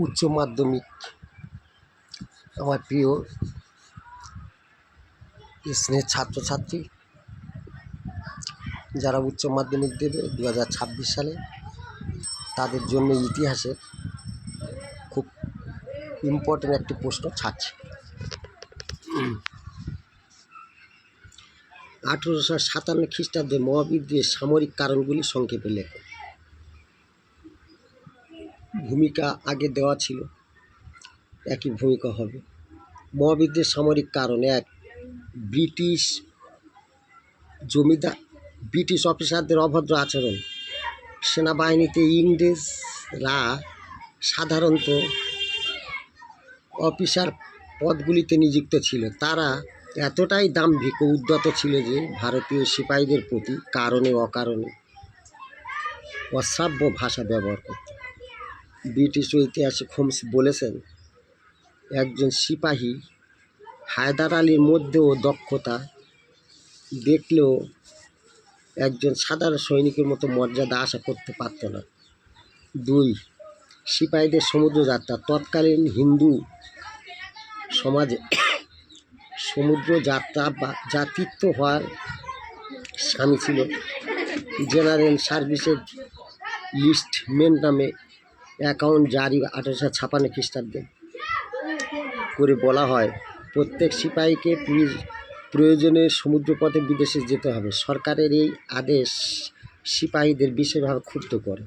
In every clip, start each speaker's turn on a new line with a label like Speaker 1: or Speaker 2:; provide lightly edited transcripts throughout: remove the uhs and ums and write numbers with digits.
Speaker 1: উচ্চ মাধ্যমিক আমার প্রিয় স্নেহের ছাত্রছাত্রী যারা উচ্চ মাধ্যমিক দেবে 2026 সালে, তাদের জন্য ইতিহাসের খুব ইম্পর্টেন্ট একটি প্রশ্ন ছাড়ছে। 1857 খ্রিস্টাব্দে মহাবিদ্রোহের সামরিক কারণগুলি সংক্ষেপে লেখো। ভূমিকা আগে দেওয়া ছিল, একই ভূমিকা হবে। মহাবিদ্রোহের সামরিক কারণ: 1. ব্রিটিশ অফিসারদের অভদ্র আচরণ। সেনাবাহিনীতে ইংরেজরা সাধারণত অফিসার পদগুলিতে নিযুক্ত ছিল। তারা এতটাই দাম্ভিক ও উদ্ধত ছিল যে ভারতীয় সিপাহীদের প্রতি কারণে অকারণে অশ্রাব্য ভাষা ব্যবহার করত। ব্রিটিশ ঐতিহাসিক হোমস বলেছেন, একজন সিপাহী হায়দার আলীর মধ্যেও দক্ষতা দেখলেও একজন সাধারণ সৈনিকের মতো মর্যাদা আশা করতে পারত না। 2. সিপাহীদের সমুদ্রযাত্রা। তৎকালীন হিন্দু সমাজে সমুদ্রযাত্রা বা জাতিত্ব হওয়ার স্বামী ছিল। জেনারেল সার্ভিসের লিস্টমেন্ট নামে অ্যাকাউন্ট জারি 1856 খ্রিস্টাব্দে করে বলা হয়, প্রত্যেক সিপাহীকে প্রয়োজনে সমুদ্রপথে বিদেশে যেতে হবে। সরকারের এই আদেশ সিপাহীদের বিশেষভাবে ক্ষুব্ধ করে।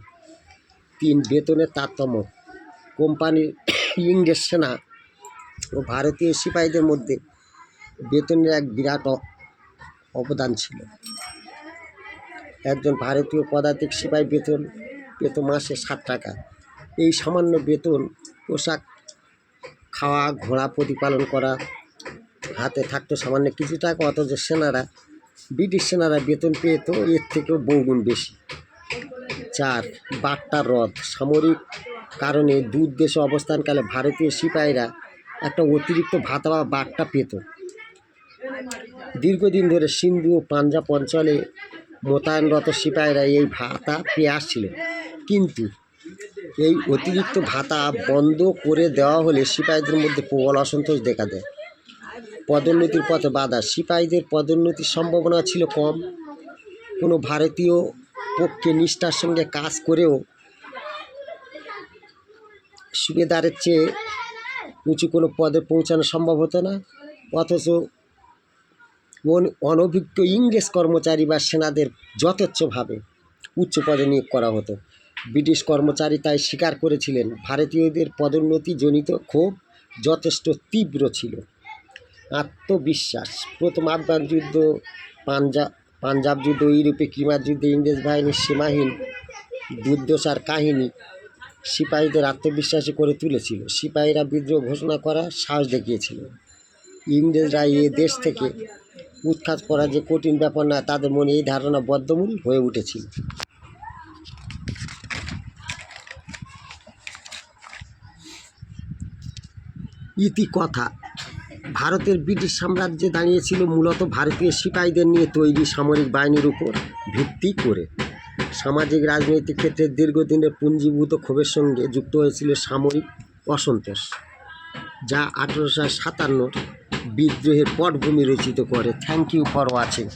Speaker 1: 3. বেতনের তারতম্য। কোম্পানির ইংরেজ সেনা ও ভারতীয় সিপাহীদের মধ্যে বেতনের এক বিরাট অবদান ছিল। একজন ভারতীয় পদাতিক সিপাহী বেতন পেত মাসে 60 টাকা। এই সামান্য বেতন পোশাক, খাওয়া, ঘোড়া প্রতিপালন করা, হাতে থাকতো সামান্য কিছু টাকা, অথচ ব্রিটিশ সেনারা বেতন পেত এর থেকেও বহুগুণ বেশি। 4. বাট্টার হ্রদ। সামরিক কারণে দূর দেশে অবস্থানকালে ভারতীয় সিপাহীরা একটা অতিরিক্ত ভাতা বা বাট্টা পেত। দীর্ঘদিন ধরে সিন্ধু ও পাঞ্জাব অঞ্চলে মোতায়েনরত সিপাহীরা এই ভাতা পেয়ে আসছিল, কিন্তু এই অতিরিক্ত ভাতা বন্ধ করে দেওয়া হলে সিপাহীদের মধ্যে প্রবল অসন্তোষ দেখা দেয়। পদোন্নতির পথে বাধা। সিপাহীদের পদোন্নতির সম্ভাবনা ছিল কম। কোনো ভারতীয় পক্ষে নিষ্ঠার সঙ্গে কাজ করেও সুবেদারের চেয়ে উঁচু কোনো পদে পৌঁছানো সম্ভব হতো না, অথচ অনভিজ্ঞ ইংরেজ কর্মচারী বা সেনাদের যথেচ্ছভাবে উচ্চ পদে নিয়োগ করা হতো। ব্রিটিশ কর্মচারী তাই স্বীকার করেছিলেন, ভারতীয়দের পদোন্নতিজনিত ক্ষোভ যথেষ্ট তীব্র ছিল। আত্মবিশ্বাস। প্রথম আফগান যুদ্ধ, পাঞ্জাব যুদ্ধ, ইউরোপে ক্রিমিয়ার যুদ্ধে ইংরেজ বাহিনীর সীমাহীন দুর্দশার কাহিনী সিপাহীদের আত্মবিশ্বাসী করে তুলেছিল। সিপাহীরা বিদ্রোহ ঘোষণা করার সাহস দেখিয়েছিল। ইংরেজরা এ দেশ থেকে উৎখাত করা যে কঠিন ব্যাপার না, তাদের মনে এই ধারণা বদ্ধমূল হয়ে উঠেছিল। ইতিকথা। ভারতের ব্রিটিশ সাম্রাজ্যে দাঁড়িয়েছিল মূলত ভারতীয় সিপাহীদের নিয়ে তৈরি সামরিক বাহিনীর উপর ভিত্তি করে। সামাজিক রাজনৈতিক ক্ষেত্রে দীর্ঘদিনের পুঞ্জীভূত ক্ষোভের সঙ্গে যুক্ত হয়েছিল সামরিক অসন্তোষ, যা 1857 বিদ্রোহের পটভূমি রচিত করে। Thank you for watching.